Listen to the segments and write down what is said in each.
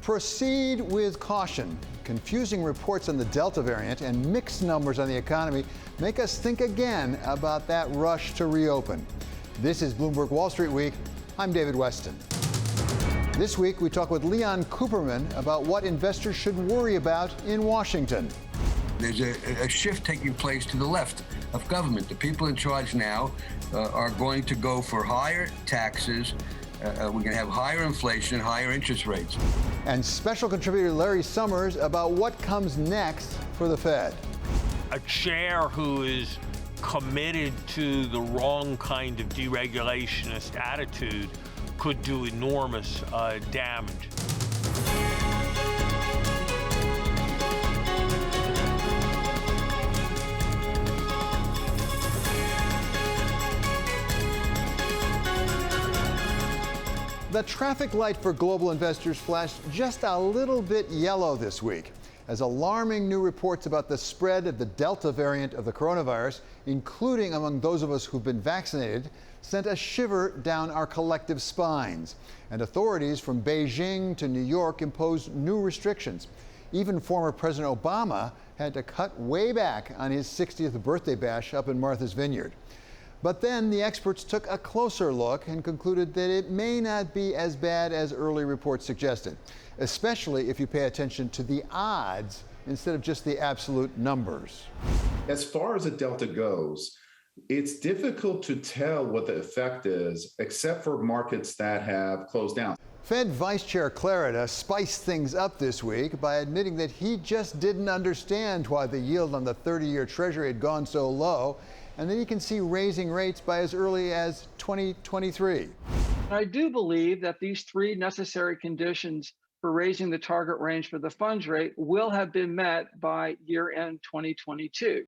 Proceed with caution. Confusing reports on the Delta variant and mixed numbers on the economy make us think again about that rush to reopen. This is Bloomberg Wall Street Week. I'm David Westin. This week, we talk with Leon Cooperman about what investors should worry about in Washington. There's a shift taking place to the left of government. The people in charge now are going to go for higher taxes. We're going to have higher inflation, higher interest rates. And special contributor Larry Summers about what comes next for the Fed. A chair who is committed to the wrong kind of deregulationist attitude could do enormous damage. The traffic light for global investors flashed just a little bit yellow this week as alarming new reports about the spread of the Delta variant of the coronavirus, including among those of us who've been vaccinated, sent a shiver down our collective spines. And authorities from Beijing to New York imposed new restrictions. Even former President Obama had to cut way back on his 60th birthday bash up in Martha's Vineyard. But then the experts took a closer look and concluded that it may not be as bad as early reports suggested, especially if you pay attention to the odds instead of just the absolute numbers. As far as the Delta goes, it's difficult to tell what the effect is, except for markets that have closed down. Fed Vice Chair Clarida spiced things up this week by admitting that he just didn't understand why the yield on the 30-year Treasury had gone so low, and that he can see raising rates by as early as 2023. I do believe that these three necessary conditions for raising the target range for the funds rate will have been met by year-end 2022.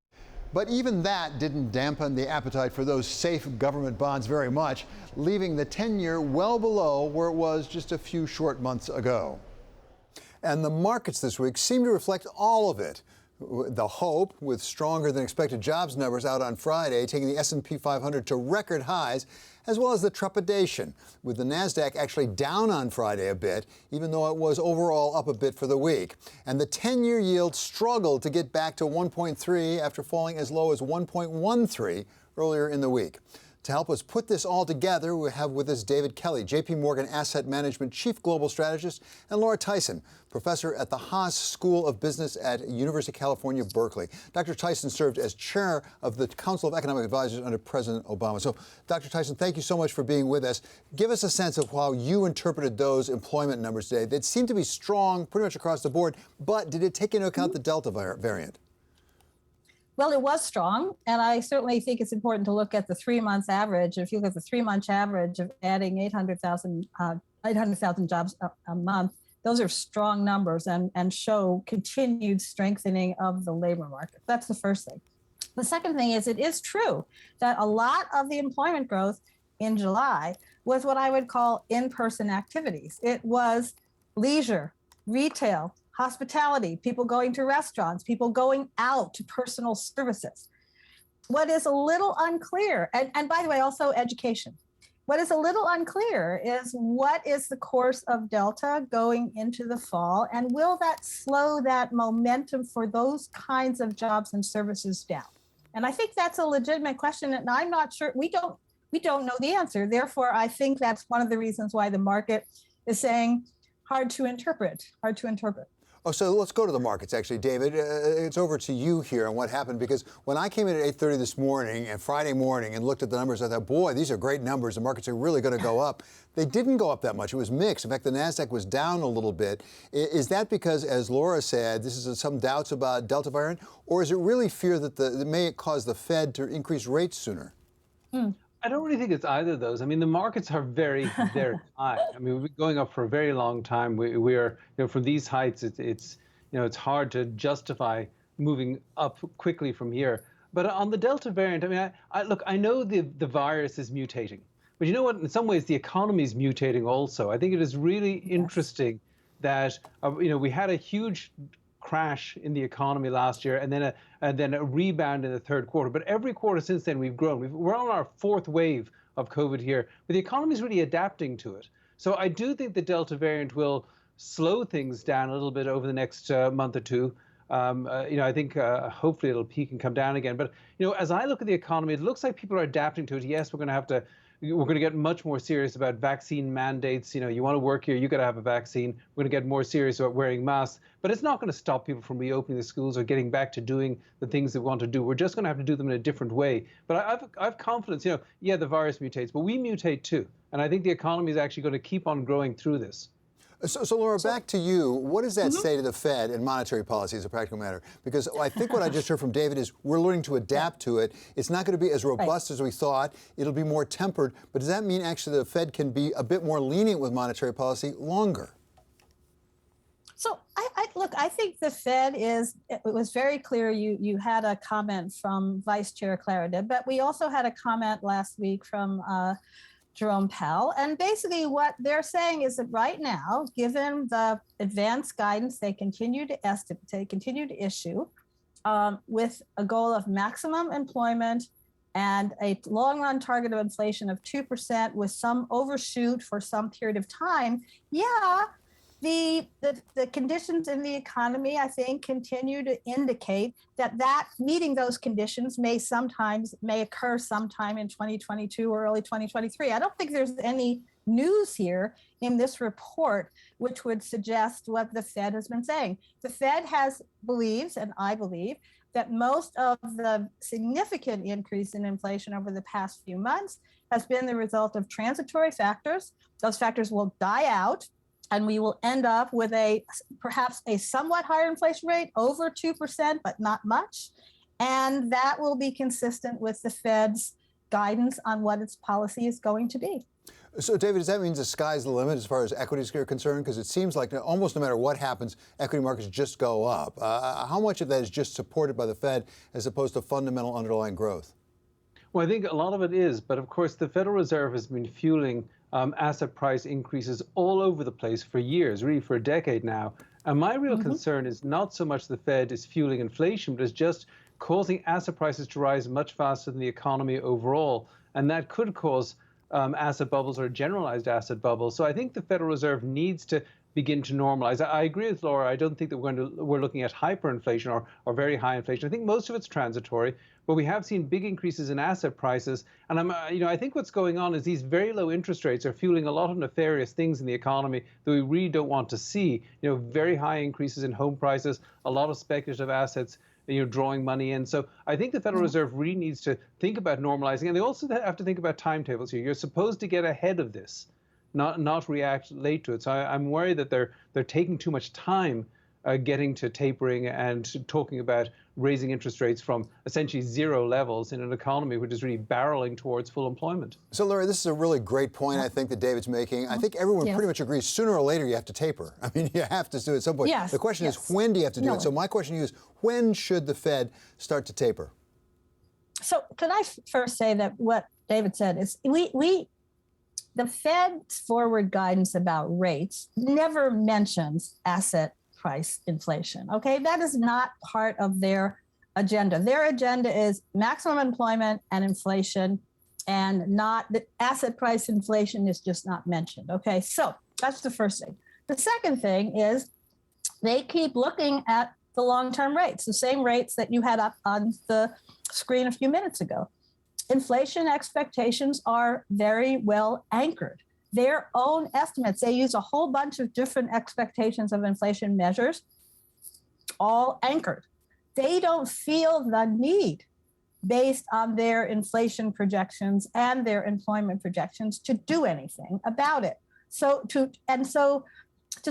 But even that didn't dampen the appetite for those safe government bonds very much, leaving the 10-year well below where it was just a few short months ago. And the markets this week seem to reflect all of it. The hope, with stronger than expected jobs numbers out on Friday, taking the S&P 500 to record highs, as well as the trepidation, with the NASDAQ actually down on Friday a bit, even though it was overall up a bit for the week. And the 10-year yield struggled to get back to 1.3 after falling as low as 1.13 earlier in the week. To help us put this all together, we have with us David Kelly, JPMorgan Asset Management Chief Global Strategist, and Laura Tyson, professor at the Haas School of Business at University of California, Berkeley. Dr. Tyson served as chair of the Council of Economic Advisors under President Obama. So, Dr. Tyson, thank you so much for being with us. Give us a sense of how you interpreted those employment numbers today. They seemed to be strong pretty much across the board, but did it take into account the Delta variant? Well, it was strong, and I certainly think it's important to look at the 3 months average. If you look at the 3 month average of adding 800,000 jobs a month, those are strong numbers and show continued strengthening of the labor market. That's the first thing. The second thing is it is true that a lot of the employment growth in July was what I would call in-person activities. It was leisure, retail, hospitality, people going to restaurants, people going out to personal services. What is a little unclear, and by the way, also education. What is a little unclear is what is the course of Delta going into the fall, and will that slow that momentum for those kinds of jobs and services down? And I think that's a legitimate question, and I'm not sure, we don't know the answer. Therefore, I think that's one of the reasons why the market is saying hard to interpret. Oh, so let's go to the markets, actually, David. It's over to you here on what happened, because when I came in at 8:30 this morning and Friday morning and looked at the numbers, I thought, boy, these are great numbers. The markets are really going to go up. They didn't go up that much. It was mixed. In fact, the NASDAQ was down a little bit. Is that because, as Laura said, this is some doubts about Delta variant, or is it really fear that it may cause the Fed to increase rates sooner? I don't really think it's either of those. I mean, the markets are very, very high. I mean, we've been going up for a very long time. We are, from these heights, it's hard to justify moving up quickly from here. But on the Delta variant, I mean, I know the virus is mutating, but you know what? In some ways, the economy is mutating also. I think it is really interesting that we had a huge crash in the economy last year, and then a rebound in the third quarter. But every quarter since then, we've grown. We're on our fourth wave of COVID here, but the economy is really adapting to it. So I do think the Delta variant will slow things down a little bit over the next month or two. I think hopefully it'll peak and come down again. But as I look at the economy, it looks like people are adapting to it. Yes, we're going to get much more serious about vaccine mandates. You want to work here, you got to have a vaccine. We're going to get more serious about wearing masks. But it's not going to stop people from reopening the schools or getting back to doing the things they want to do. We're just going to have to do them in a different way. But I've confidence. The virus mutates, but we mutate too. And I think the economy is actually going to keep on growing through this. So Laura, back to you. What does that say to the Fed and monetary policy as a practical matter? Because I think what I just heard from David is we're learning to adapt to it. It's not going to be as robust as we thought. It'll be more tempered. But does that mean actually the Fed can be a bit more lenient with monetary policy longer? So I think the Fed it was very clear. You had a comment from Vice Chair Clarendon, but we also had a comment last week from Jerome Powell. And basically what they're saying is that right now, given the advanced guidance they continue to issue with a goal of maximum employment and a long-run target of inflation of 2% with some overshoot for some period of time, the conditions in the economy, I think, continue to indicate that meeting those conditions may occur sometime in 2022 or early 2023. I don't think there's any news here in this report which would suggest what the Fed has been saying. The Fed believes, and I believe, that most of the significant increase in inflation over the past few months has been the result of transitory factors. Those factors will die out, and we will end up with perhaps a somewhat higher inflation rate, over 2%, but not much. And that will be consistent with the Fed's guidance on what its policy is going to be. So, David, does that mean the sky's the limit as far as equities are concerned? Because it seems like almost no matter what happens, equity markets just go up. How much of that is just supported by the Fed as opposed to fundamental underlying growth? Well, I think a lot of it is. But of course, the Federal Reserve has been fueling asset price increases all over the place for years, really for a decade now. And my real concern is not so much the Fed is fueling inflation, but it's just causing asset prices to rise much faster than the economy overall. And that could cause asset bubbles or generalized asset bubbles. So I think the Federal Reserve needs to begin to normalize. I agree with Laura. I don't think that we're looking at hyperinflation or very high inflation. I think most of it's transitory, but we have seen big increases in asset prices. And I think what's going on is these very low interest rates are fueling a lot of nefarious things in the economy that we really don't want to see. Very high increases in home prices, a lot of speculative assets, drawing money in. So I think the Federal Reserve really needs to think about normalizing. And they also have to think about timetables here. You're supposed to get ahead of this, not react late to it. So I'm worried that they're taking too much time getting to tapering and talking about raising interest rates from essentially zero levels in an economy which is really barreling towards full employment. So, Larry, this is a really great point, I think, that David's making. I think everyone pretty much agrees sooner or later you have to taper. I mean, you have to do it at some point. Yes. The question is, when do you have to do it? So my question to you is, when should the Fed start to taper? So could I first say that what David said is the Fed's forward guidance about rates never mentions asset price inflation. Okay, that is not part of their agenda. Their agenda is maximum employment and inflation, and not the asset price inflation is just not mentioned. Okay, so that's the first thing. The second thing is they keep looking at the long-term rates, the same rates that you had up on the screen a few minutes ago. Inflation expectations are very well anchored. Their own estimates, they use a whole bunch of different expectations of inflation measures, all anchored. They don't feel the need, based on their inflation projections and their employment projections, to do anything about it. So to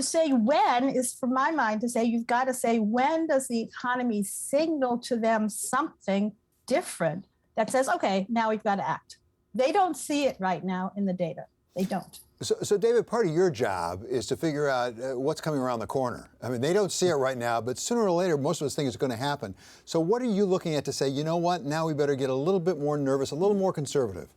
say when is, for my mind, to say you've got to say, when does the economy signal to them something different that says, okay, now we've got to act? They don't see it right now in the data. They don't. So, David, part of your job is to figure out what's coming around the corner. I mean, they don't see it right now, but sooner or later, most of us think it's going to happen. So what are you looking at to say, you know what, now we better get a little bit more nervous, a little more conservative?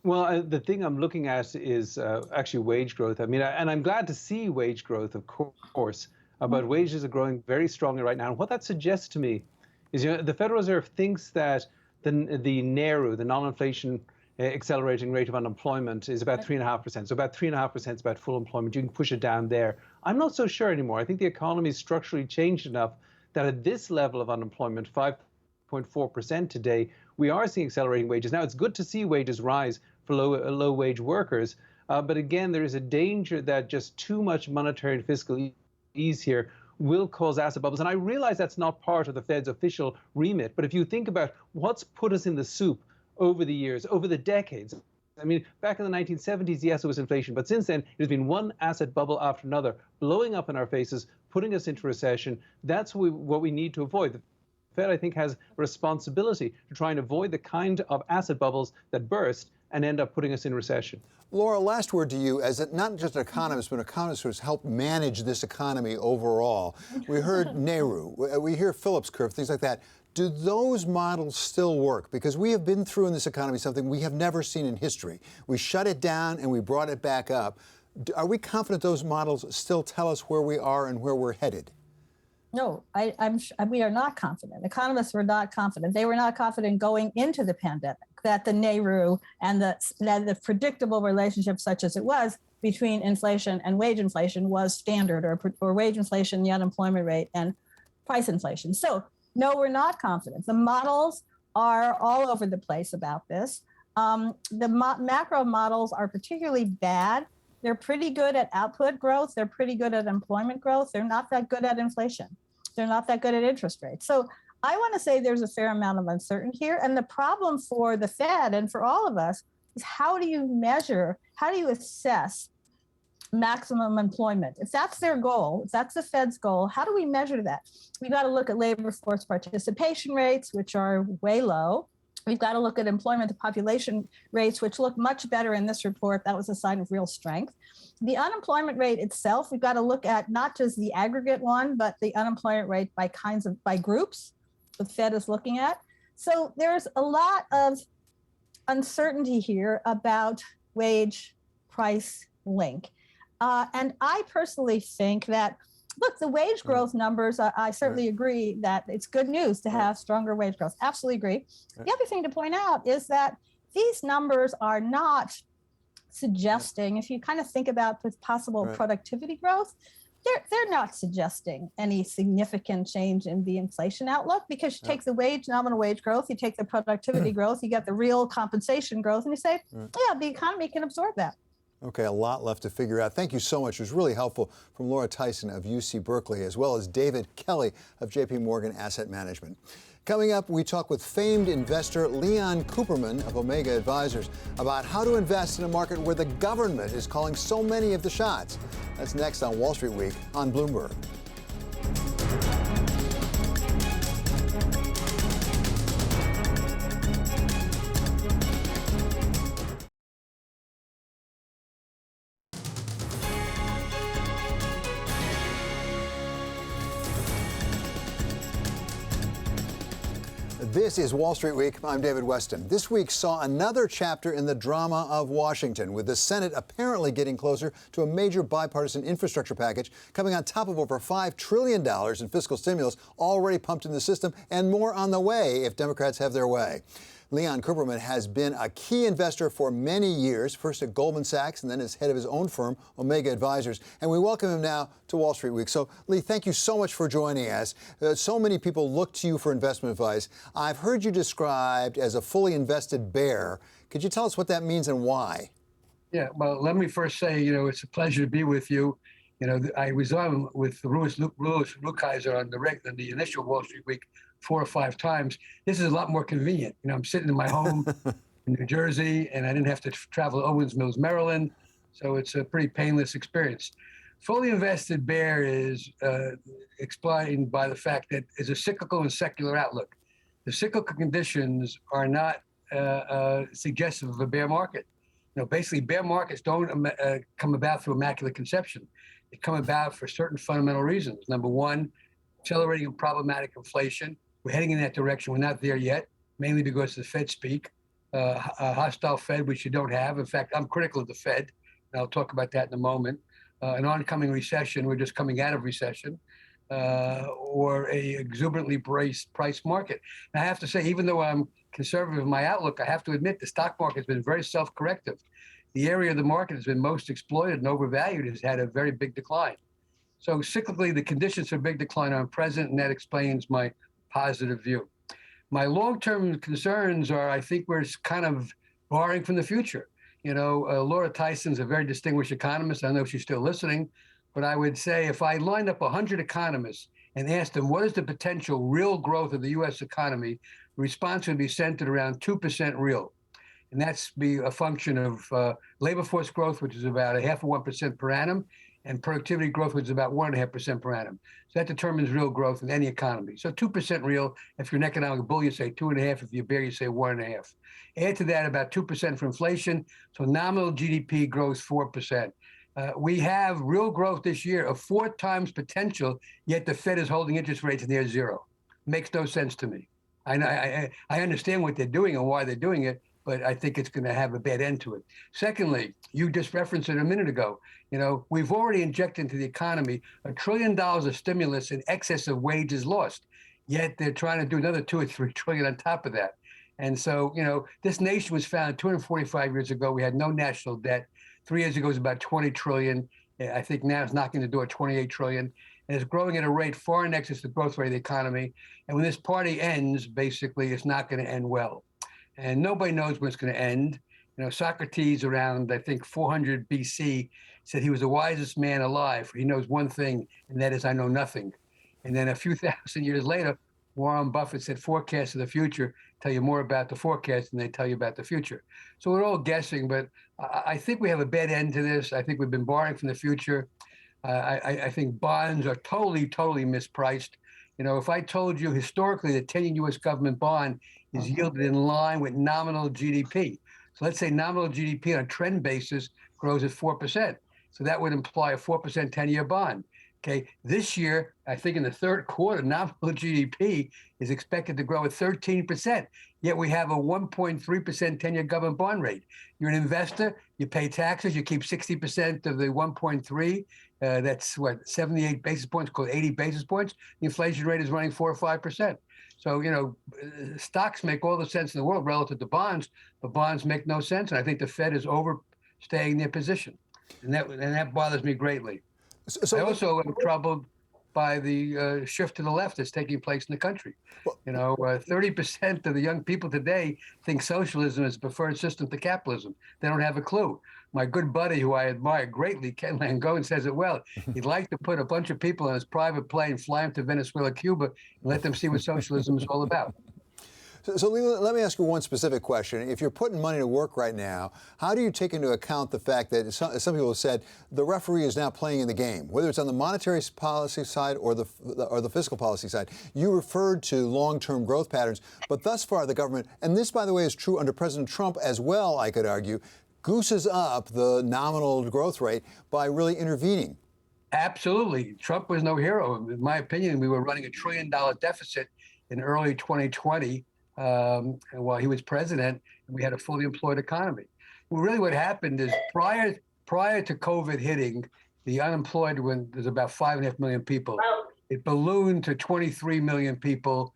Well, the thing I'm looking at is actually wage growth. I mean, and I'm glad to see wage growth, of course, but wages are growing very strongly right now. And what that suggests to me is, the Federal Reserve thinks that the NAIRU, the non-inflation accelerating rate of unemployment is about 3.5%. So about 3.5% is about full employment. You can push it down there. I'm not so sure anymore. I think the economy is structurally changed enough that at this level of unemployment, 5.4% today, we are seeing accelerating wages. Now, it's good to see wages rise for low-wage workers. But again, there is a danger that just too much monetary and fiscal ease here will cause asset bubbles. And I realize that's not part of the Fed's official remit. But if you think about what's put us in the soup over the years, over the decades, I mean, back in the 1970s, yes, it was inflation. But since then, it has been one asset bubble after another, blowing up in our faces, putting us into recession. That's what we need to avoid. The Fed, I think, has a responsibility to try and avoid the kind of asset bubbles that burst and end up putting us in recession. Laura, last word to you, as not just an economist, but an economist who has helped manage this economy overall. We heard Nehru, we hear Phillips curve, things like that. Do those models still work? Because we have been through in this economy something we have never seen in history. We shut it down and we brought it back up. Are we confident those models still tell us where we are and where we're headed? No, we are not confident. Economists were not confident. They were not confident going into the pandemic that the Nehru and the predictable relationship, such as it was, between inflation and wage inflation was standard, or wage inflation, the unemployment rate, and price inflation. So, no, we're not confident. The models are all over the place about this. The macro models are particularly bad. They're pretty good at output growth. They're pretty good at employment growth. They're not that good at inflation. They're not that good at interest rates. So I want to say there's a fair amount of uncertainty here. And the problem for the Fed and for all of us is how do you measure, how do you assess maximum employment? If that's their goal, if that's the Fed's goal, how do we measure that? We've got to look at labor force participation rates, which are way low. We've got to look at employment to population rates, which look much better in this report. That was a sign of real strength. The unemployment rate itself, we've got to look at not just the aggregate one, but the unemployment rate by groups the Fed is looking at. So there's a lot of uncertainty here about wage price link. And I personally think that, look, the wage growth numbers, I certainly agree that it's good news to have stronger wage growth. Absolutely agree. The other thing to point out is that these numbers are not suggesting, if you kind of think about the possible productivity growth, they're not suggesting any significant change in the inflation outlook, because you take the nominal wage growth, you take the productivity growth, you get the real compensation growth, and you say, yeah, the economy can absorb that. Okay, a lot left to figure out. Thank you so much. It was really helpful from Laura Tyson of UC Berkeley, as well as David Kelly of JPMorgan Asset Management. Coming up, we talk with famed investor Leon Cooperman of Omega Advisors about how to invest in a market where the government is calling so many of the shots. That's next on Wall Street Week on Bloomberg. This is Wall Street Week. I'm David Westin. This week saw another chapter in the drama of Washington, with the Senate apparently getting closer to a major bipartisan infrastructure package coming on top of over $5 trillion in fiscal stimulus already pumped in the system, and more on the way if Democrats have their way. Leon Cooperman has been a key investor for many years, first at Goldman Sachs and then as head of his own firm, Omega Advisors. And we welcome him now to Wall Street Week. So, Lee, thank you so much for joining us. So many people look to you for investment advice. I've heard you described as a fully invested bear. Could you tell us what that means and why? Yeah, well, let me first say, it's a pleasure to be with you. I was on with Louis Rukeyser on the initial Wall Street Week 4 or 5 times. This is a lot more convenient. I'm sitting in my home in New Jersey, and I didn't have to travel to Owens Mills, Maryland. So it's a pretty painless experience. Fully invested bear is explained by the fact that it's a cyclical and secular outlook. The cyclical conditions are not suggestive of a bear market. Basically, bear markets don't come about through immaculate conception. They come about for certain fundamental reasons. Number one, accelerating and problematic inflation. We're heading in that direction. We're not there yet, mainly because of the Fed speak, a hostile Fed, which you don't have. In fact, I'm critical of the Fed, and I'll talk about that in a moment. An oncoming recession, we're just coming out of recession, or a exuberantly priced market. And I have to say, even though I'm conservative in my outlook, I have to admit the stock market has been very self-corrective. The area of the market has been most exploited and overvalued has had a very big decline. So cyclically, the conditions for a big decline are present, and that explains my positive view. My long-term concerns are, I think we're kind of borrowing from the future. Laura Tyson's a very distinguished economist. I know she's still listening, but I would say if I lined up 100 economists and asked them what is the potential real growth of the U.S. economy, the response would be centered around 2% real. And that's be a function of labor force growth, which is about 0.5% per annum, and productivity growth, which is about 1.5% per annum. So that determines real growth in any economy. So 2% real. If you're an economic bull, you say 2.5. If you're a bear, you say 1.5. Add to that about 2% for inflation. So nominal GDP grows 4%. We have real growth this year of 4 times potential, yet the Fed is holding interest rates near zero. Makes no sense to me. I understand what they're doing and why they're doing it, but I think it's going to have a bad end to it. Secondly, you just referenced it a minute ago. We've already injected into the economy $1 trillion of stimulus in excess of wages lost, yet they're trying to do another 2 or 3 trillion on top of that. And so, this nation was founded 245 years ago. We had no national debt. 3 years ago, it was about 20 trillion. I think now it's knocking the door at 28 trillion. And it's growing at a rate far in excess of the growth rate of the economy. And when this party ends, basically, it's not going to end well. And nobody knows when it's going to end. Socrates around, I think, 400 BC said he was the wisest man alive, for he knows one thing, and that is, I know nothing. And then a few thousand years later, Warren Buffett said, forecasts of the future tell you more about the forecast than they tell you about the future. So we're all guessing, but I think we have a bad end to this. I think we've been borrowing from the future. I think bonds are totally mispriced. If I told you historically the 10-year U.S. government bond is yielded in line with nominal GDP. So let's say nominal GDP on a trend basis grows at 4%. So that would imply a 4% 10-year bond. Okay, this year, I think in the third quarter, nominal GDP is expected to grow at 13%. Yet we have a 1.3% 10-year government bond rate. You're an investor, you pay taxes, you keep 60% of the 1.3. That's 78 basis points, called 80 basis points. The inflation rate is running 4 or 5%. So, stocks make all the sense in the world relative to bonds, but bonds make no sense. And I think the Fed is overstaying their position. And that bothers me greatly. I also am troubled by the shift to the left that's taking place in the country. 30% of the young people today think socialism is the preferred system to capitalism. They don't have a clue. My good buddy, who I admire greatly, Ken Langone, says it well. He'd like to put a bunch of people on his private plane, fly them to Venezuela, Cuba, and let them see what socialism is all about. So let me ask you one specific question. If you're putting money to work right now, how do you take into account the fact that some people have said the referee is now playing in the game, whether it's on the monetary policy side or the fiscal policy side? You referred to long-term growth patterns, but thus far the government, and this, by the way, is true under President Trump as well, I could argue, gooses up the nominal growth rate by really intervening. Absolutely. Trump was no hero. In my opinion, we were running $1 trillion deficit in early 2020. While he was president, and we had a fully employed economy. Well, really what happened is prior to COVID hitting, the unemployed, when there's about 5.5 million people, it ballooned to 23 million people,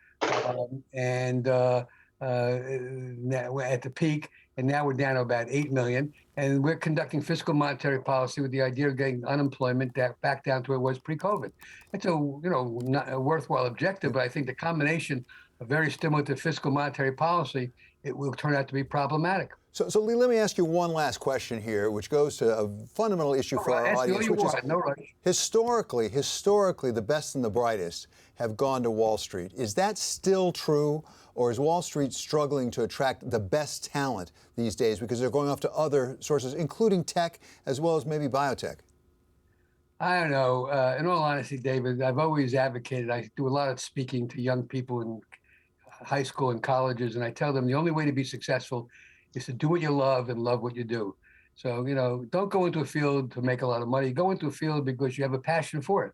and now we're at the peak, and now we're down to about 8 million. And we're conducting fiscal monetary policy with the idea of getting unemployment back down to where it was pre-COVID. It's not a worthwhile objective, but I think the combination of very stimulative fiscal monetary policy, it will turn out to be problematic. So Lee, let me ask you one last question here, which goes to a fundamental issue for our audience, which is historically, the best and the brightest have gone to Wall Street. Is that still true, or is Wall Street struggling to attract the best talent these days because they're going off to other sources, including tech as well as maybe biotech? I don't know. In all honesty, David, I've always advocated, I do a lot of speaking to young people in high school and colleges, and I tell them the only way to be successful is to do what you love and love what you do. So, don't go into a field to make a lot of money. Go into a field because you have a passion for it.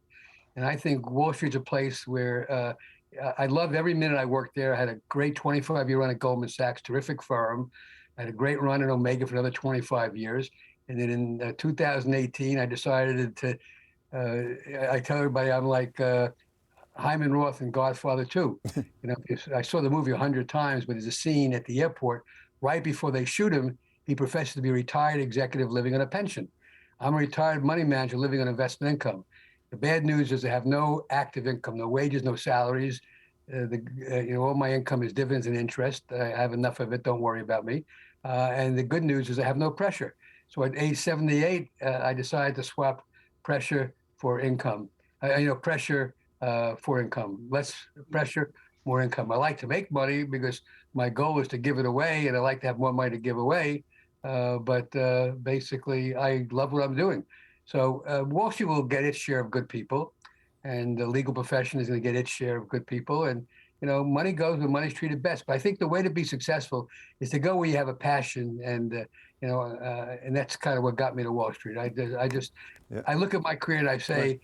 And I think Wall Street's a place where I loved every minute I worked there. I had a great 25-year run at Goldman Sachs, terrific firm. I had a great run at Omega for another 25 years. And then in 2018, I decided to, I tell everybody I'm like, Hyman Roth in Godfather 2. I saw the movie 100 times, but there's a scene at the airport right before they shoot him. He professes to be a retired executive living on a pension. I'm a retired money manager living on investment income. The bad news is I have no active income, no wages, no salaries. All my income is dividends and interest. I have enough of it. Don't worry about me. And the good news is I have no pressure. So at age 78, I decided to swap pressure for income. Pressure for income. Less pressure, more income. I like to make money because my goal is to give it away, and I like to have more money to give away. But basically, I love what I'm doing. So Wall Street will get its share of good people, and the legal profession is going to get its share of good people. And money goes where money's treated best. But I think the way to be successful is to go where you have a passion, and and that's kind of what got me to Wall Street. I look at my career and I say,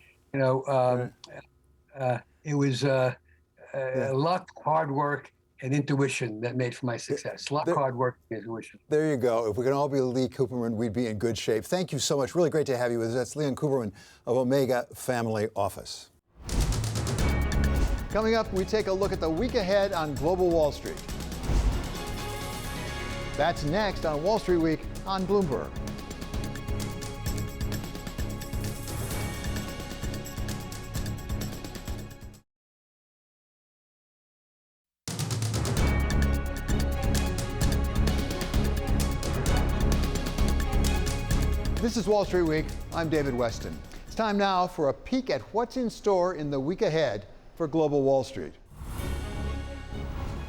it was luck, hard work, and intuition that made for my success. Luck, hard work, and intuition. There you go. If we can all be Lee Cooperman, we'd be in good shape. Thank you so much. Really great to have you with us. That's Leon Cooperman of Omega Family Office. Coming up, we take a look at the week ahead on Global Wall Street. That's next on Wall Street Week on Bloomberg. This is Wall Street Week. I'm David Westin. It's time now for a peek at what's in store in the week ahead for Global Wall Street.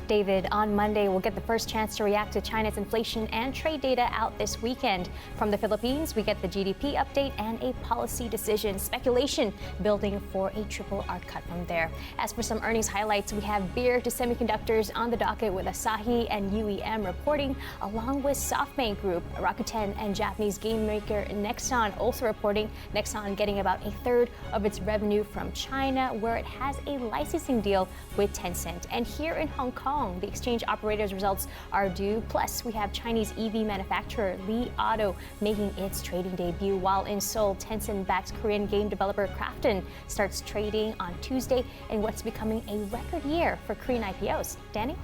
David, on Monday, we'll get the first chance to react to China's inflation and trade data out this weekend. From the Philippines, we get the GDP update and a policy decision. Speculation building for a triple R cut from there. As for some earnings highlights, we have beer to semiconductors on the docket with Asahi and UEM reporting, along with SoftBank Group, Rakuten, and Japanese game maker Nexon also reporting. Nexon getting about a third of its revenue from China, where it has a licensing deal with Tencent. And here in Hong Kong, the exchange operator's results are due. Plus, we have Chinese EV manufacturer Li Auto making its trading debut, while in Seoul, Tencent-backed Korean game developer Krafton starts trading on Tuesday in what's becoming a record year for Korean IPOs. Danny?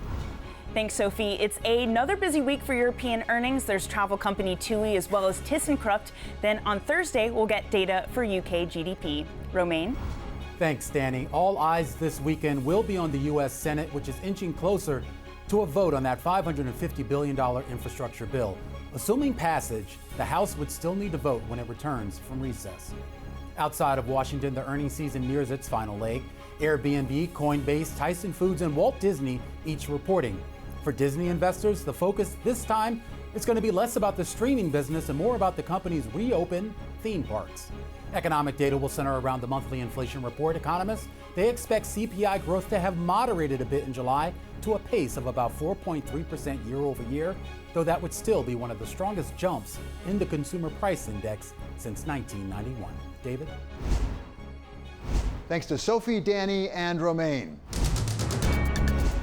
Thanks, Sophie. It's another busy week for European earnings. There's travel company TUI as well as ThyssenKrupp. Then on Thursday, we'll get data for UK GDP. Romaine? Thanks, Danny. All eyes this weekend will be on the U.S. Senate, which is inching closer to a vote on that $550 billion infrastructure bill. Assuming passage, the House would still need to vote when it returns from recess. Outside of Washington, the earnings season nears its final leg. Airbnb, Coinbase, Tyson Foods, and Walt Disney each reporting. For Disney investors, the focus this time is going to be less about the streaming business and more about the company's reopened theme parks. Economic data will center around the monthly inflation report. Economists, they expect CPI growth to have moderated a bit in July to a pace of about 4.3% year over year, though that would still be one of the strongest jumps in the consumer price index since 1991. David? Thanks to Sophie, Danny, and Romaine.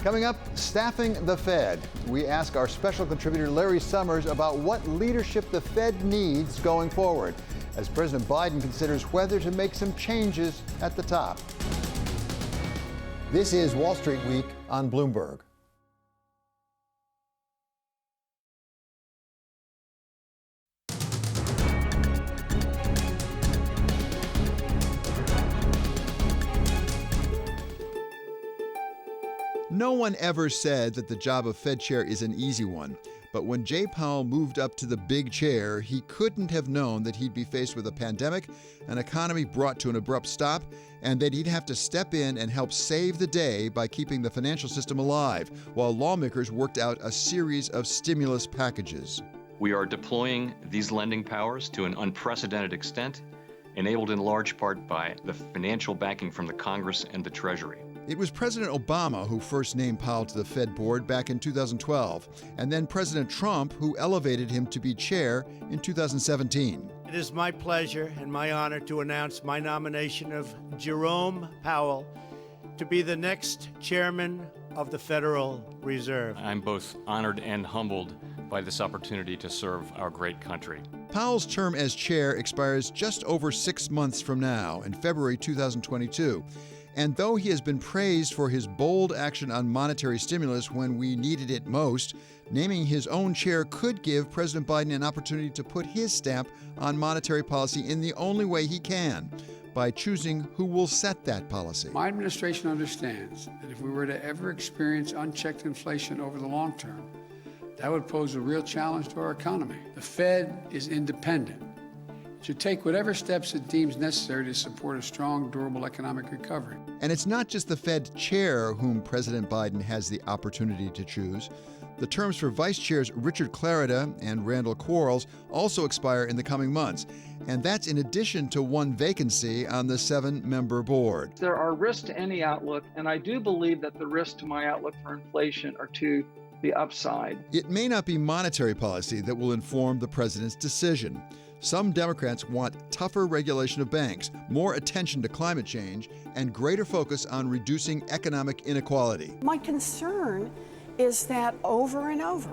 Coming up, staffing the Fed. We ask our special contributor Larry Summers about what leadership the Fed needs going forward, as President Biden considers whether to make some changes at the top. This is Wall Street Week on Bloomberg. No one ever said that the job of Fed chair is an easy one. But when Jay Powell moved up to the big chair, he couldn't have known that he'd be faced with a pandemic, an economy brought to an abrupt stop, and that he'd have to step in and help save the day by keeping the financial system alive, while lawmakers worked out a series of stimulus packages. We are deploying these lending powers to an unprecedented extent, enabled in large part by the financial backing from the Congress and the Treasury. It was President Obama who first named Powell to the Fed board back in 2012, and then President Trump who elevated him to be chair in 2017. It is my pleasure and my honor to announce my nomination of Jerome Powell to be the next chairman of the Federal Reserve. I'm both honored and humbled by this opportunity to serve our great country. Powell's term as chair expires just over 6 months from now, in February 2022. And though he has been praised for his bold action on monetary stimulus when we needed it most, naming his own chair could give President Biden an opportunity to put his stamp on monetary policy in the only way he can, by choosing who will set that policy. My administration understands that if we were to ever experience unchecked inflation over the long term, that would pose a real challenge to our economy. The Fed is independent. It should take whatever steps it deems necessary to support a strong, durable economic recovery. And it's not just the Fed chair whom President Biden has the opportunity to choose. The terms for Vice Chairs Richard Clarida and Randall Quarles also expire in the coming months. And that's in addition to one vacancy on the 7-member board. There are risks to any outlook, and I do believe that the risks to my outlook for inflation are to the upside. It may not be monetary policy that will inform the president's decision. Some Democrats want tougher regulation of banks, more attention to climate change, and greater focus on reducing economic inequality. My concern is that over and over,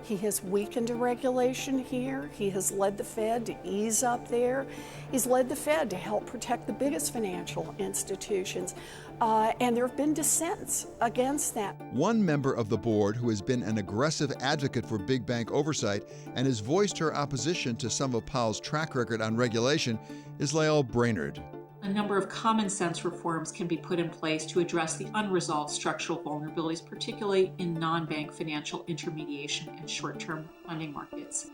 he has weakened a regulation here. He has led the Fed to ease up there. He's led the Fed to help protect the biggest financial institutions. And there have been dissents against that. One member of the board who has been an aggressive advocate for big bank oversight and has voiced her opposition to some of Powell's track record on regulation is Lael Brainerd. A number of common sense reforms can be put in place to address the unresolved structural vulnerabilities, particularly in non-bank financial intermediation and short-term funding markets.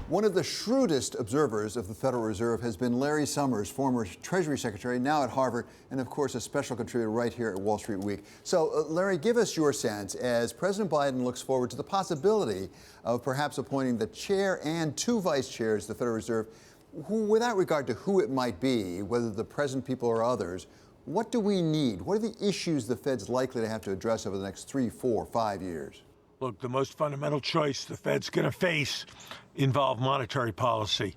One of the shrewdest observers of the Federal Reserve has been Larry Summers, former Treasury Secretary, now at Harvard, and of course a special contributor right here at Wall Street Week. So, Larry, give us your sense as President Biden looks forward to the possibility of perhaps appointing the chair and 2 vice chairs of the Federal Reserve, who, without regard to who it might be, whether the present people or others, what do we need? What are the issues the Fed's likely to have to address over the next 3, 4, 5 years? Look, the most fundamental choice the Fed's going to face involve monetary policy.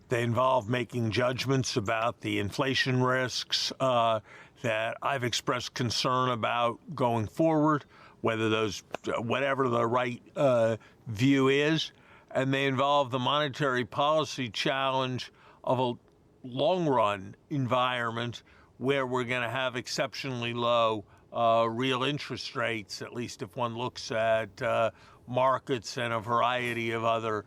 They involve making judgments about the inflation risks that I've expressed concern about going forward, whether those, whatever the right view is. And they involve the monetary policy challenge of a long-run environment where we're going to have exceptionally low real interest rates, at least if one looks at markets and a variety of other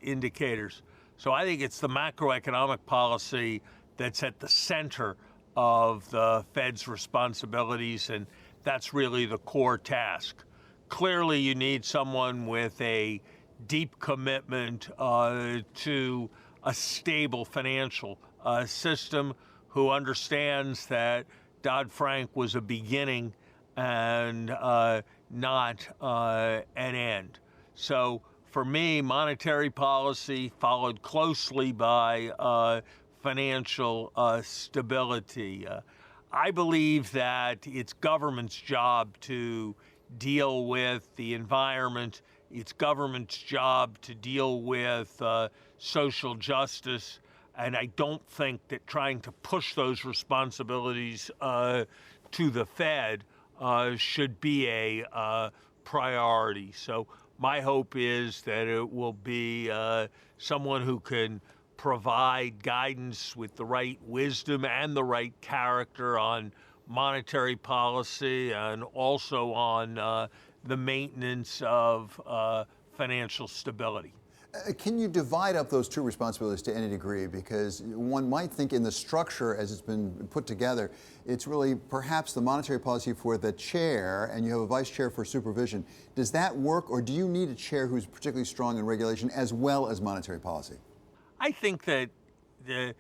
indicators. So I think it's the macroeconomic policy that's at the center of the Fed's responsibilities, and that's really the core task. Clearly, you need someone with a deep commitment to a stable financial system who understands that Dodd-Frank was a beginning and not an end. So for me, monetary policy followed closely by financial stability. I believe that it's government's job to deal with the environment. It's government's job to deal with social justice. And I don't think that trying to push those responsibilities to the Fed should be a priority. So my hope is that it will be someone who can provide guidance with the right wisdom and the right character on monetary policy and also on the maintenance of financial stability. Can you divide up those 2 responsibilities to any degree? Because one might think in the structure as it's been put together, it's really perhaps the monetary policy for the chair and you have a vice chair for supervision. Does that work, or do you need a chair who's particularly strong in regulation as well as monetary policy? I think that that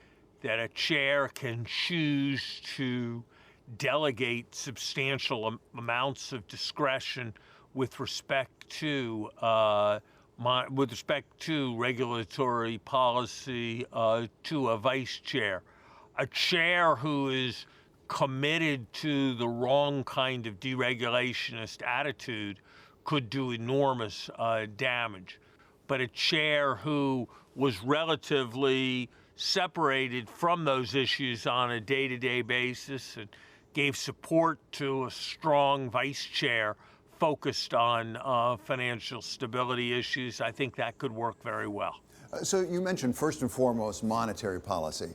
a chair can choose to delegate substantial amounts of discretion with respect to regulatory policy to a vice chair. A chair who is committed to the wrong kind of deregulationist attitude could do enormous damage. But a chair who was relatively separated from those issues on a day-to-day basis and gave support to a strong vice chair focused on financial stability issues, I think that could work very well. So you mentioned first and foremost monetary policy.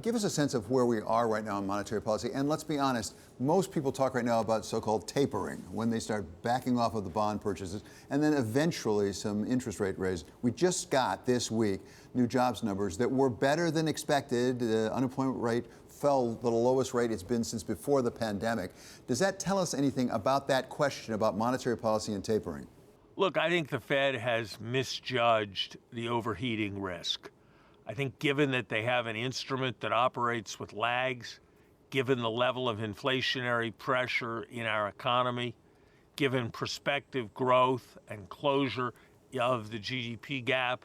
Give us a sense of where we are right now in monetary policy. And let's be honest, most people talk right now about so-called tapering, when they start backing off of the bond purchases, and then eventually some interest rate raise. We just got this week new jobs numbers that were better than expected. The unemployment rate fell to the lowest rate it's been since before the pandemic. Does that tell us anything about that question about monetary policy and tapering? Look, I think the Fed has misjudged the overheating risk. I think given that they have an instrument that operates with lags, given the level of inflationary pressure in our economy, given prospective growth and closure of the GDP gap,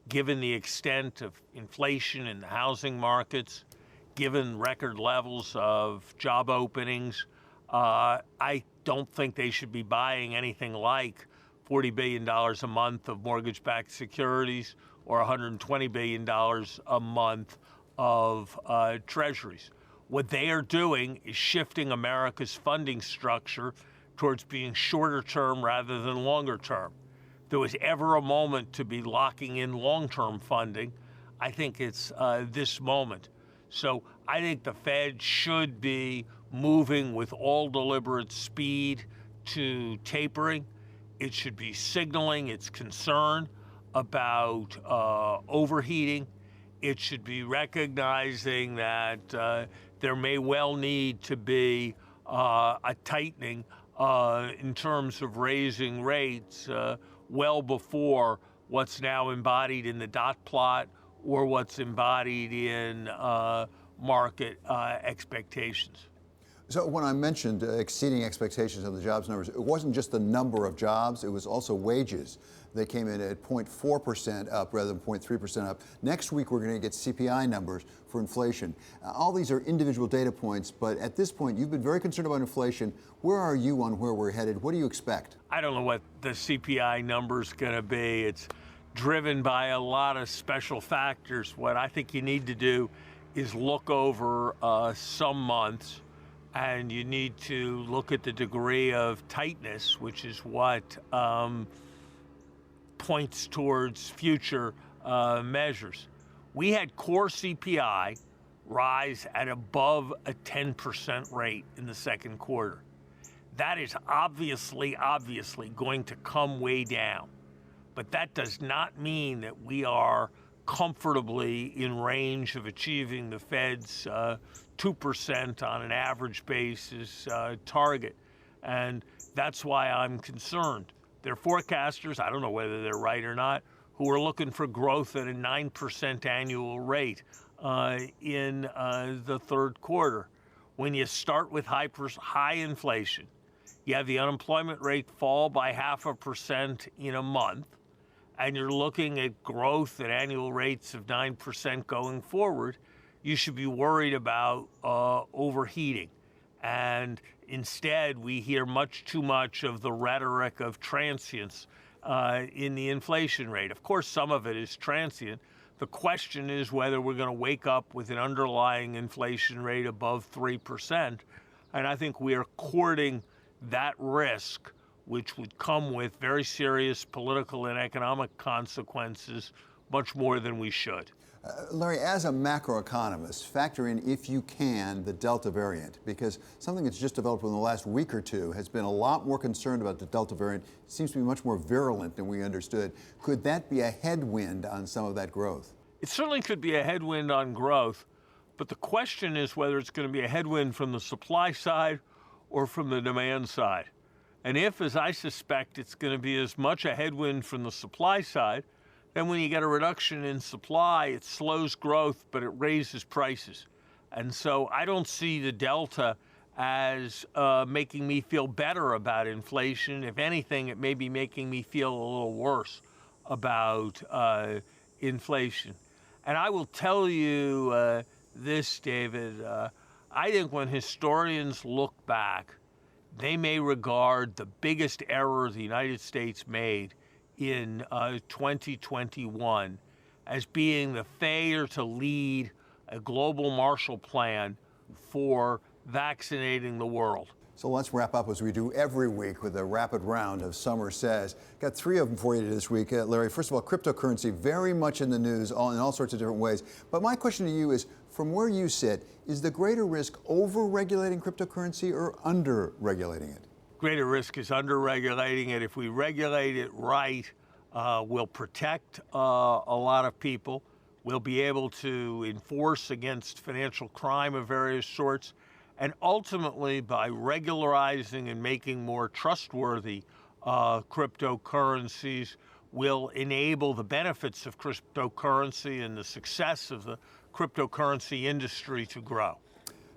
given the extent of inflation in the housing markets, given record levels of job openings, I don't think they should be buying anything like $40 billion a month of mortgage-backed securities or $120 billion a month of treasuries. What they are doing is shifting America's funding structure towards being shorter term rather than longer term. If there was ever a moment to be locking in long-term funding, I think it's this moment. So I think the Fed should be moving with all deliberate speed to tapering. It should be signaling its concern about overheating. It should be recognizing that there may well need to be a tightening in terms of raising rates well before what's now embodied in the dot plot or what's embodied in market expectations. So when I mentioned exceeding expectations of the jobs numbers, it wasn't just the number of jobs, it was also wages. They came in at 0.4% up rather than 0.3% up. Next week, we're going to get CPI numbers for inflation. All these are individual data points, but at this point, you've been very concerned about inflation. Where are you on where we're headed? What do you expect? I don't know what the CPI number's going to be. It's driven by a lot of special factors. What I think you need to do is look over some months, and you need to look at the degree of tightness, which is what points towards future measures. We had core CPI rise at above a 10% rate in the second quarter. That is obviously going to come way down. But that does not mean that we are comfortably in range of achieving the Fed's 2% on an average basis target. And that's why I'm concerned. There are forecasters, I don't know whether they're right or not, who are looking for growth at a 9% annual rate in the third quarter. When you start with high inflation, you have the unemployment rate fall by 0.5% in a month, and you're looking at growth at annual rates of 9% going forward, you should be worried about overheating. And instead, we hear much too much of the rhetoric of transience in the inflation rate. Of course, some of it is transient. The question is whether we're going to wake up with an underlying inflation rate above 3%. And I think we are courting that risk, which would come with very serious political and economic consequences, much more than we should. Larry, as a macroeconomist, factor in, if you can, the Delta variant, because something that's just developed in the last week or two has been a lot more concerned about the Delta variant. It seems to be much more virulent than we understood. Could that be a headwind on some of that growth? It certainly could be a headwind on growth, but the question is whether it's going to be a headwind from the supply side or from the demand side. And if, as I suspect, it's going to be as much a headwind from the supply side, then when you get a reduction in supply, it slows growth, but it raises prices. And so I don't see the Delta as making me feel better about inflation. If anything, it may be making me feel a little worse about inflation. And I will tell you this, David, I think when historians look back, they may regard the biggest error the United States made in 2021 as being the failure to lead a global Marshall Plan for vaccinating the world. So let's wrap up as we do every week with a rapid round of Summer Says. Got three of them for you this week, Larry. First of all, cryptocurrency, very much in the news in all sorts of different ways. But my question to you is, from where you sit, is the greater risk over-regulating cryptocurrency or under-regulating it? Greater risk is under-regulating it. If we regulate it right, we'll protect a lot of people. We'll be able to enforce against financial crime of various sorts. And ultimately, by regularizing and making more trustworthy cryptocurrencies, will enable the benefits of cryptocurrency and the success of the cryptocurrency industry to grow.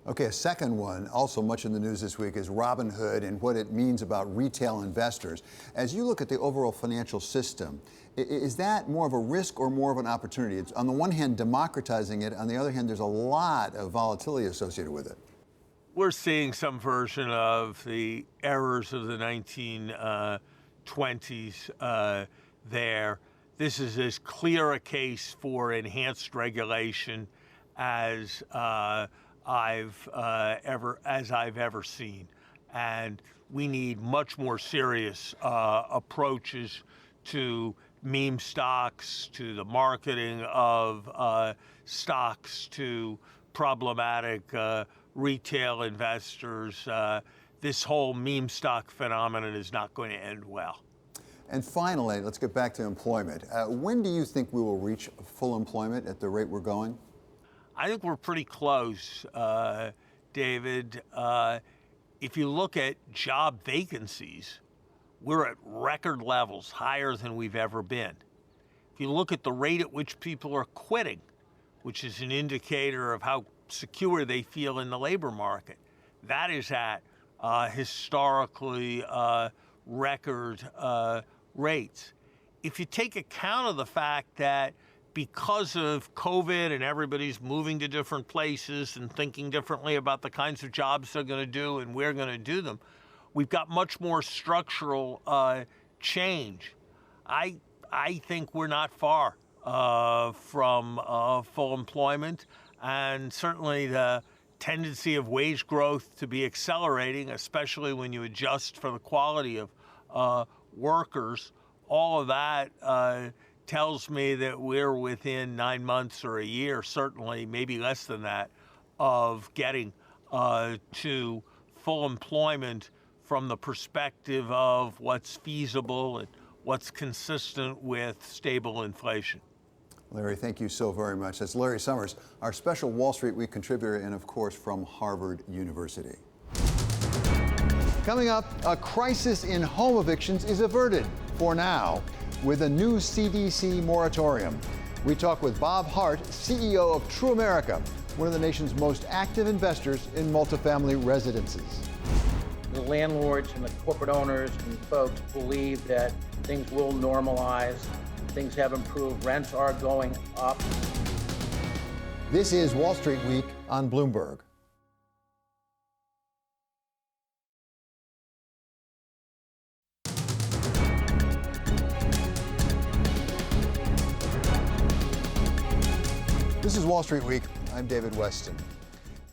Okay, a second one, also much in the news this week, is Robinhood and what it means about retail investors. As you look at the overall financial system, is that more of a risk or more of an opportunity? It's on the one hand democratizing it, on the other hand there's a lot of volatility associated with it. We're seeing some version of the errors of the 1920s there. This is as clear a case for enhanced regulation as I've ever seen, and we need much more serious approaches to meme stocks, to the marketing of stocks, to problematic retail investors. This whole meme stock phenomenon is not going to end well. And finally, let's get back to employment. When do you think we will reach full employment at the rate we're going? I think we're pretty close, David. If you look at job vacancies, we're at record levels, higher than we've ever been. If you look at the rate at which people are quitting, which is an indicator of how secure they feel in the labor market, that is at historically record rates. If you take account of the fact that because of COVID and everybody's moving to different places and thinking differently about the kinds of jobs they're going to do and we're going to do them, we've got much more structural change. I think we're not far from full employment, and certainly the tendency of wage growth to be accelerating, especially when you adjust for the quality of workers. All of that tells me that we're within 9 months or a year, certainly maybe less than that, of getting to full employment from the perspective of what's feasible and what's consistent with stable inflation. Larry, thank you so very much. That's Larry Summers, our special Wall Street Week contributor, and of course from Harvard University. Coming up, a crisis in home evictions is averted for now with a new CDC moratorium. We talk with Bob Hart, CEO of TruAmerica, one of the nation's most active investors in multifamily residences. The landlords and the corporate owners and folks believe that things will normalize, things have improved, rents are going up. This is Wall Street Week on Bloomberg. This is Wall Street Week. I'm David Westin.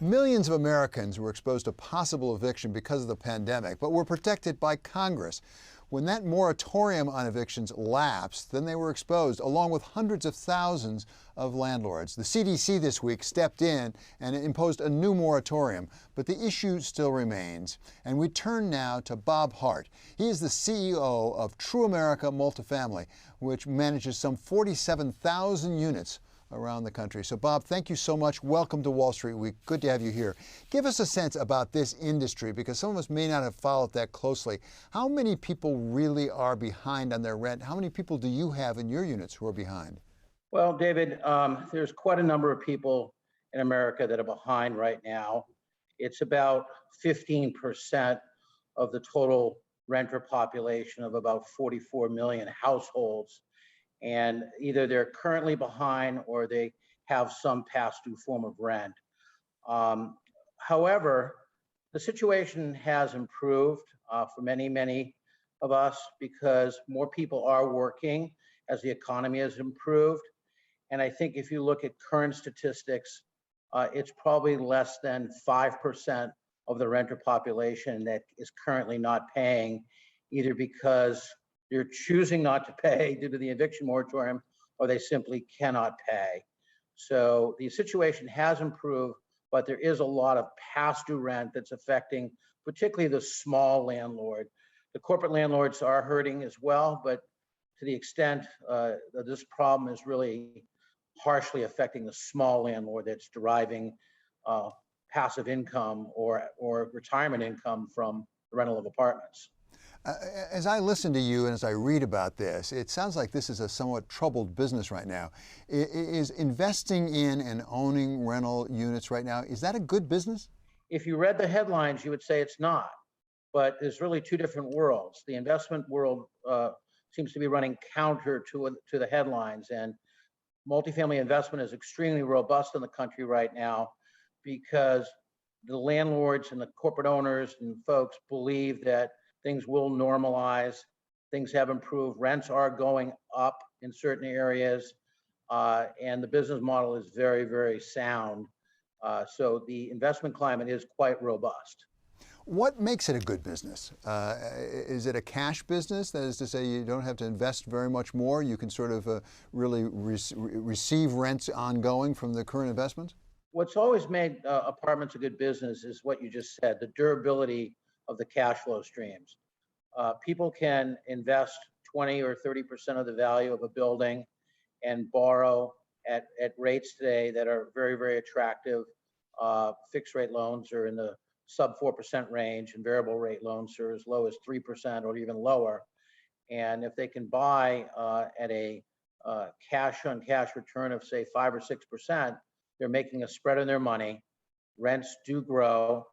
Millions of Americans were exposed to possible eviction because of the pandemic, but were protected by Congress. When that moratorium on evictions lapsed, then they were exposed, along with hundreds of thousands of landlords. The CDC this week stepped in and imposed a new moratorium, but the issue still remains. And we turn now to Bob Hart. He is the CEO of TruAmerica Multifamily, which manages some 47,000 units around the country. So Bob, thank you so much. Welcome to Wall Street Week. Good to have you here. Give us a sense about this industry, because some of us may not have followed that closely. How many people really are behind on their rent? How many people do you have in your units who are behind? Well, David, there's quite a number of people in America that are behind right now. It's about 15% of the total renter population of about 44 million households. And either they're currently behind or they have some past due form of rent. However, the situation has improved for many, many of us because more people are working as the economy has improved. And I think if you look at current statistics, it's probably less than 5% of the renter population that is currently not paying, either because they're choosing not to pay due to the eviction moratorium, or they simply cannot pay. So the situation has improved, but there is a lot of past due rent that's affecting particularly the small landlord. The corporate landlords are hurting as well, but to the extent that this problem is really harshly affecting the small landlord that's deriving passive income or retirement income from the rental of apartments. As I listen to you and as I read about this, it sounds like this is a somewhat troubled business right now. Is investing in and owning rental units right now, is that a good business? If you read the headlines, you would say it's not, but there's really two different worlds. The investment world seems to be running counter to the headlines, and multifamily investment is extremely robust in the country right now because the landlords and the corporate owners and folks believe that things will normalize, things have improved, rents are going up in certain areas, and the business model is very, very sound. So the investment climate is quite robust. What makes it a good business? Is it a cash business? That is to say, you don't have to invest very much more. You can sort of really receive rents ongoing from the current investments? What's always made apartments a good business is what you just said, the durability of the cash flow streams. People can invest 20 or 30% of the value of a building and borrow at rates today that are very, very attractive. Fixed rate loans are in the sub 4% range, and variable rate loans are as low as 3% or even lower. And if they can buy at a cash on cash return of say 5 or 6%, they're making a spread on their money. Rents do grow,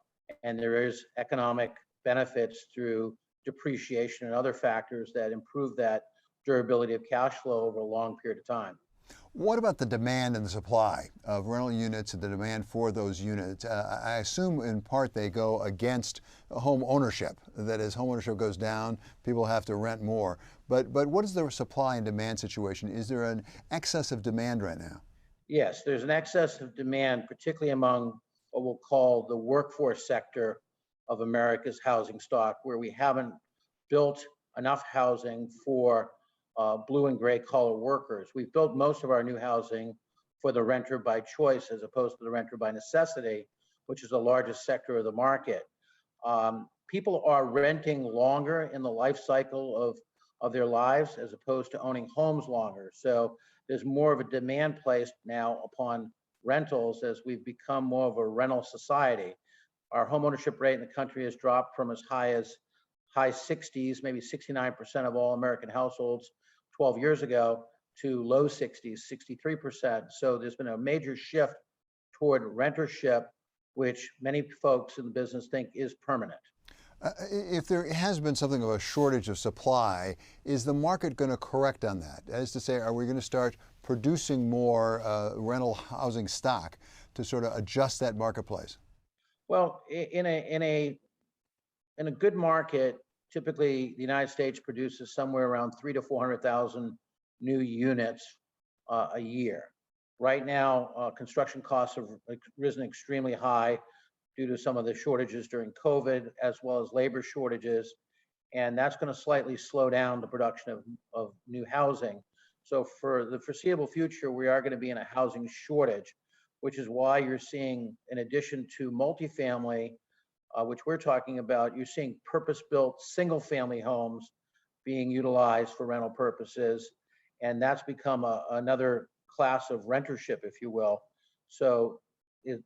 and there is economic benefits through depreciation and other factors that improve that durability of cash flow over a long period of time. What about the demand and the supply of rental units and the demand for those units? I assume in part they go against home ownership. That is, home ownership goes down, people have to rent more. But what is the supply and demand situation? Is there an excess of demand right now? Yes, there's an excess of demand, particularly among what we'll call the workforce sector of America's housing stock, where we haven't built enough housing for blue and gray collar workers. We've built most of our new housing for the renter by choice as opposed to the renter by necessity, which is the largest sector of the market. People are renting longer in the life cycle of their lives as opposed to owning homes longer. So there's more of a demand placed now upon rentals as we've become more of a rental society. Our homeownership rate in the country has dropped from as high as high 60s, maybe 69% of all American households 12 years ago, to low 60s, 63%. So there's been a major shift toward rentership, which many folks in the business think is permanent. If there has been something of a shortage of supply, is the market going to correct on that? That is to say, are we going to start producing more rental housing stock to sort of adjust that marketplace? Well, in a good market, typically the United States produces somewhere around 300,000 to 400,000 new units a year. Right now, construction costs have risen extremely high due to some of the shortages during COVID, as well as labor shortages. And that's going to slightly slow down the production of new housing. So for the foreseeable future, we are going to be in a housing shortage, which is why you're seeing, in addition to multifamily, which we're talking about, you're seeing purpose-built single-family homes being utilized for rental purposes. And that's become another class of rentership, if you will. So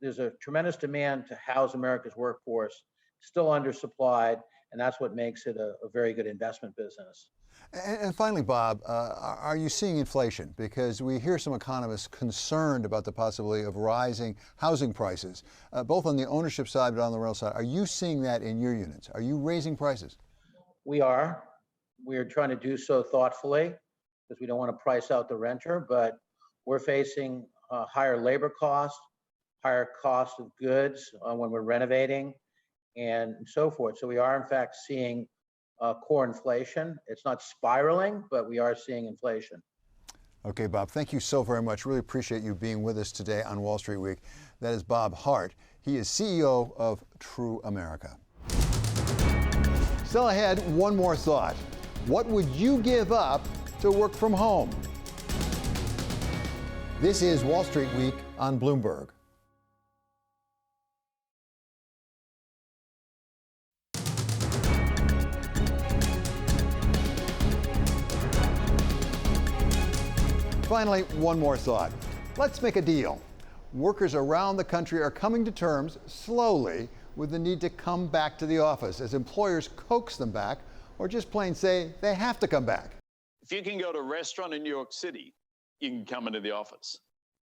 there's a tremendous demand to house America's workforce, still undersupplied, and that's what makes it a very good investment business. And finally, Bob, are you seeing inflation? Because we hear some economists concerned about the possibility of rising housing prices, both on the ownership side but on the rental side. Are you seeing that in your units? Are you raising prices? We are. We're trying to do so thoughtfully because we don't want to price out the renter, but we're facing higher labor costs, higher cost of goods when we're renovating, and so forth. So we are, in fact, seeing core inflation. It's not spiraling, but we are seeing inflation. Okay, Bob, thank you so very much. Really appreciate you being with us today on Wall Street Week. That is Bob Hart. He is CEO of TruAmerica. Still ahead, one more thought. What would you give up to work from home? This is Wall Street Week on Bloomberg. Finally, one more thought. Let's make a deal. Workers around the country are coming to terms, slowly, with the need to come back to the office as employers coax them back or just plain say they have to come back. If you can go to a restaurant in New York City, you can come into the office.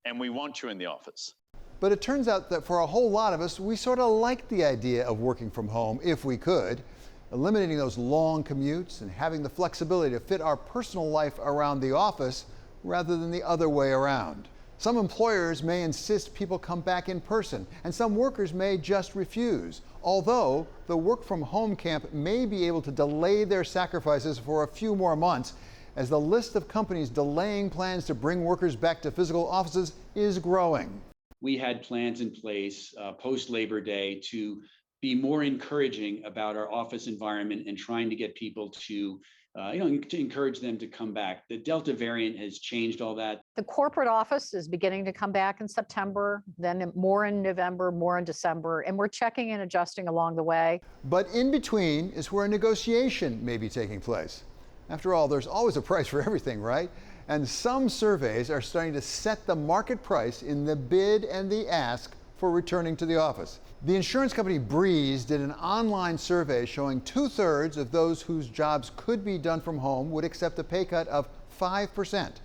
And we want you in the office. But it turns out that for a whole lot of us, we sort of like the idea of working from home if we could, eliminating those long commutes and having the flexibility to fit our personal life around the office rather than the other way around. Some employers may insist people come back in person, and some workers may just refuse, although the work from home camp may be able to delay their sacrifices for a few more months as the list of companies delaying plans to bring workers back to physical offices is growing. We had plans in place post-Labor Day to be more encouraging about our office environment and trying to get people to to encourage them to come back. The Delta variant has changed all that. The corporate office is beginning to come back in September, then more in November, more in December, and we're checking and adjusting along the way. But in between is where a negotiation may be taking place. After all, there's always a price for everything, right? And some surveys are starting to set the market price in the bid and the ask for returning to the office. The insurance company Breeze did an online survey showing 2/3 of those whose jobs could be done from home would accept a pay cut of 5%.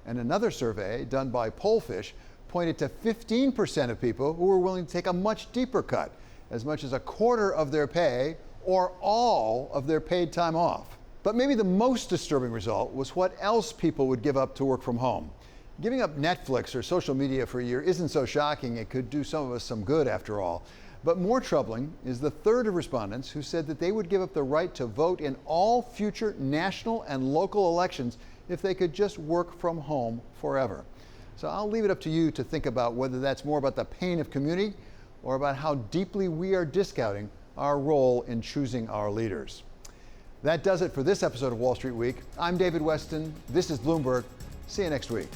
And another survey done by Pollfish pointed to 15% of people who were willing to take a much deeper cut, as much as a quarter of their pay or all of their paid time off. But maybe the most disturbing result was what else people would give up to work from home. Giving up Netflix or social media for a year isn't so shocking. It could do some of us some good after all. But more troubling is the third of respondents who said that they would give up the right to vote in all future national and local elections if they could just work from home forever. So I'll leave it up to you to think about whether that's more about the pain of community or about how deeply we are discounting our role in choosing our leaders. That does it for this episode of Wall Street Week. I'm David Westin. This is Bloomberg. See you next week.